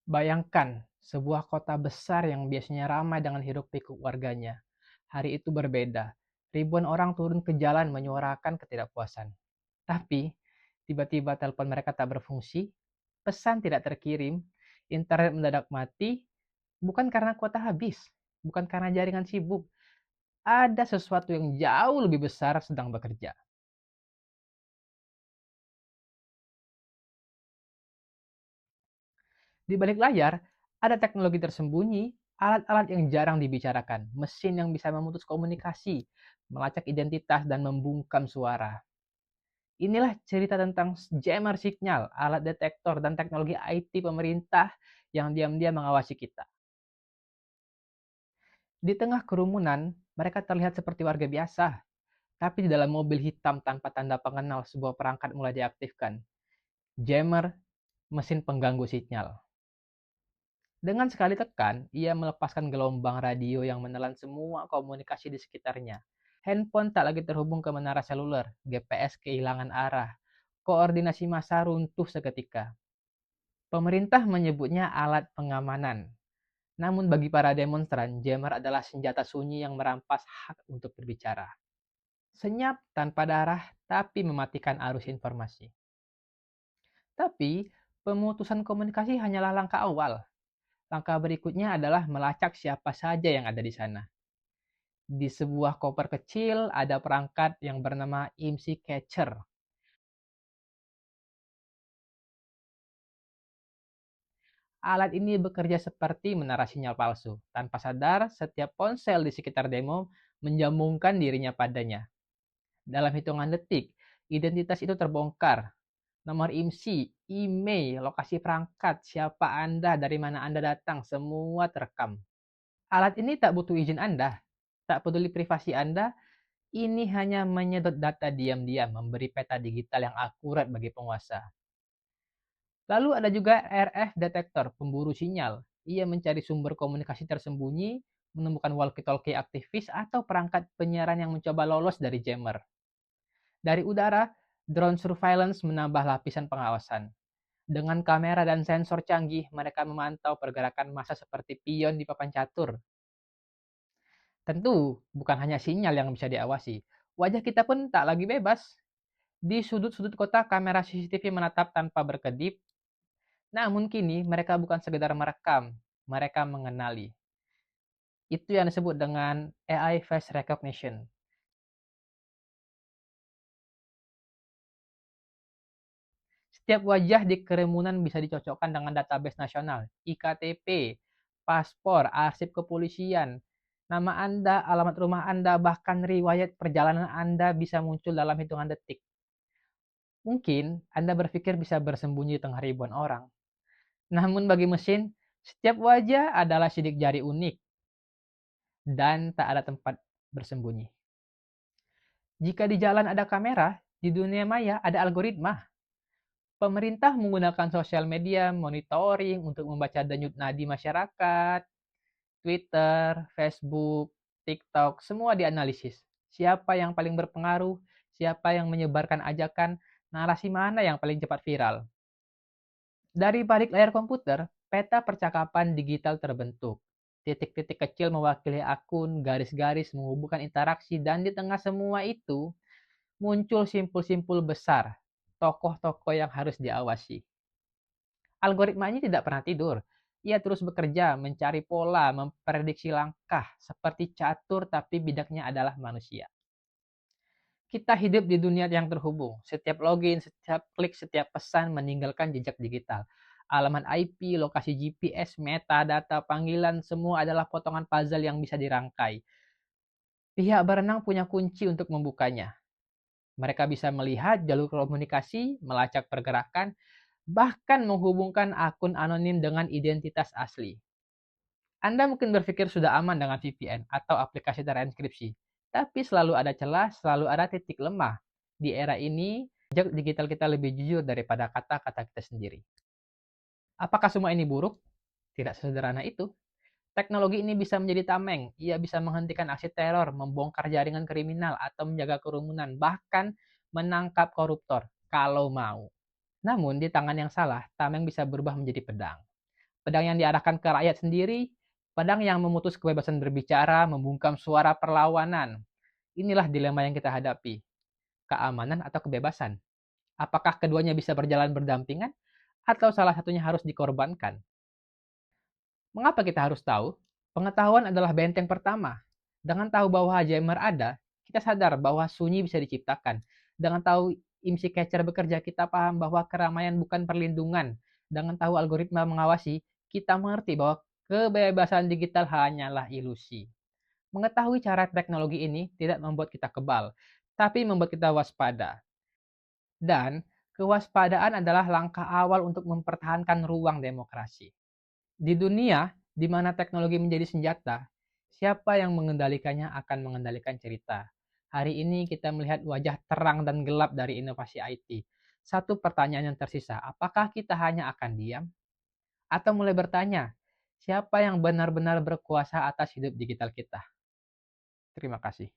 Bayangkan sebuah kota besar yang biasanya ramai dengan hiruk-pikuk warganya. Hari itu berbeda. Ribuan orang turun ke jalan menyuarakan ketidakpuasan. Tapi, tiba-tiba telepon mereka tak berfungsi, pesan tidak terkirim, internet mendadak mati, bukan karena kuota habis, bukan karena jaringan sibuk. Ada sesuatu yang jauh lebih besar sedang bekerja. Di balik layar, ada teknologi tersembunyi, alat-alat yang jarang dibicarakan, mesin yang bisa memutus komunikasi, melacak identitas, dan membungkam suara. Inilah cerita tentang jammer signal, alat detektor, dan teknologi IT pemerintah yang diam-diam mengawasi kita. Di tengah kerumunan, mereka terlihat seperti warga biasa, tapi di dalam mobil hitam tanpa tanda pengenal sebuah perangkat mulai diaktifkan. Jammer, mesin pengganggu sinyal. Dengan sekali tekan, ia melepaskan gelombang radio yang menelan semua komunikasi di sekitarnya. Handphone tak lagi terhubung ke menara seluler, GPS kehilangan arah, koordinasi massa runtuh seketika. Pemerintah menyebutnya alat pengamanan. Namun bagi para demonstran, jammer adalah senjata sunyi yang merampas hak untuk berbicara. Senyap tanpa darah, tapi mematikan arus informasi. Tapi, pemutusan komunikasi hanyalah langkah awal. Langkah berikutnya adalah melacak siapa saja yang ada di sana. Di sebuah koper kecil ada perangkat yang bernama IMSI Catcher. Alat ini bekerja seperti menara sinyal palsu. Tanpa sadar, setiap ponsel di sekitar demo menjambungkan dirinya padanya. Dalam hitungan detik, identitas itu terbongkar. Nomor IMSI, email, lokasi perangkat, siapa Anda, dari mana Anda datang, semua terekam. Alat ini tak butuh izin Anda, tak peduli privasi Anda. Ini hanya menyedot data diam-diam, memberi peta digital yang akurat bagi penguasa. Lalu ada juga RF detektor, pemburu sinyal. Ia mencari sumber komunikasi tersembunyi, menemukan walkie-talkie aktivis atau perangkat penyiaran yang mencoba lolos dari jammer. Dari udara, drone surveillance menambah lapisan pengawasan. Dengan kamera dan sensor canggih, mereka memantau pergerakan massa seperti pion di papan catur. Tentu, bukan hanya sinyal yang bisa diawasi. Wajah kita pun tak lagi bebas. Di sudut-sudut kota, kamera CCTV menatap tanpa berkedip. Namun kini, mereka bukan sekedar merekam, mereka mengenali. Itu yang disebut dengan AI Face Recognition. Setiap wajah di kerumunan bisa dicocokkan dengan database nasional, IKTP, paspor, arsip kepolisian, nama Anda, alamat rumah Anda, bahkan riwayat perjalanan Anda bisa muncul dalam hitungan detik. Mungkin Anda berpikir bisa bersembunyi di tengah ribuan orang. Namun bagi mesin, setiap wajah adalah sidik jari unik dan tak ada tempat bersembunyi. Jika di jalan ada kamera, di dunia maya ada algoritma. Pemerintah menggunakan sosial media monitoring untuk membaca denyut nadi masyarakat, Twitter, Facebook, TikTok, semua dianalisis. Siapa yang paling berpengaruh, siapa yang menyebarkan ajakan, narasi mana yang paling cepat viral. Dari balik layar komputer, peta percakapan digital terbentuk. Titik-titik kecil mewakili akun, garis-garis menghubungkan interaksi, dan di tengah semua itu muncul simpul-simpul besar, tokoh-tokoh yang harus diawasi. Algoritma ini tidak pernah tidur. Ia terus bekerja, mencari pola, memprediksi langkah, seperti catur tapi bidaknya adalah manusia. Kita hidup di dunia yang terhubung. Setiap login, setiap klik, setiap pesan meninggalkan jejak digital. Alamat IP, lokasi GPS, metadata, panggilan, semua adalah potongan puzzle yang bisa dirangkai. Pihak berenang punya kunci untuk membukanya. Mereka bisa melihat jalur komunikasi, melacak pergerakan, bahkan menghubungkan akun anonim dengan identitas asli. Anda mungkin berpikir sudah aman dengan VPN atau aplikasi terenkripsi, tapi selalu ada celah, selalu ada titik lemah. Di era ini, jejak digital kita lebih jujur daripada kata-kata kita sendiri. Apakah semua ini buruk? Tidak sesederhana itu. Teknologi ini bisa menjadi tameng. Ia bisa menghentikan aksi teror, membongkar jaringan kriminal, atau menjaga kerumunan, bahkan menangkap koruptor kalau mau. Namun, di tangan yang salah, tameng bisa berubah menjadi pedang. Pedang yang diarahkan ke rakyat sendiri, pedang yang memutus kebebasan berbicara, membungkam suara perlawanan. Inilah dilema yang kita hadapi, keamanan atau kebebasan. Apakah keduanya bisa berjalan berdampingan, atau salah satunya harus dikorbankan? Mengapa kita harus tahu? Pengetahuan adalah benteng pertama. Dengan tahu bahwa jammer ada, kita sadar bahwa sunyi bisa diciptakan. Dengan tahu IMSI Catcher bekerja, kita paham bahwa keramaian bukan perlindungan. Dengan tahu algoritma mengawasi, kita mengerti bahwa kebebasan digital hanyalah ilusi. Mengetahui cara teknologi ini tidak membuat kita kebal, tapi membuat kita waspada. Dan kewaspadaan adalah langkah awal untuk mempertahankan ruang demokrasi. Di dunia di mana teknologi menjadi senjata, siapa yang mengendalikannya akan mengendalikan cerita. Hari ini kita melihat wajah terang dan gelap dari inovasi IT. Satu pertanyaan yang tersisa, apakah kita hanya akan diam? Atau mulai bertanya, siapa yang benar-benar berkuasa atas hidup digital kita? Terima kasih.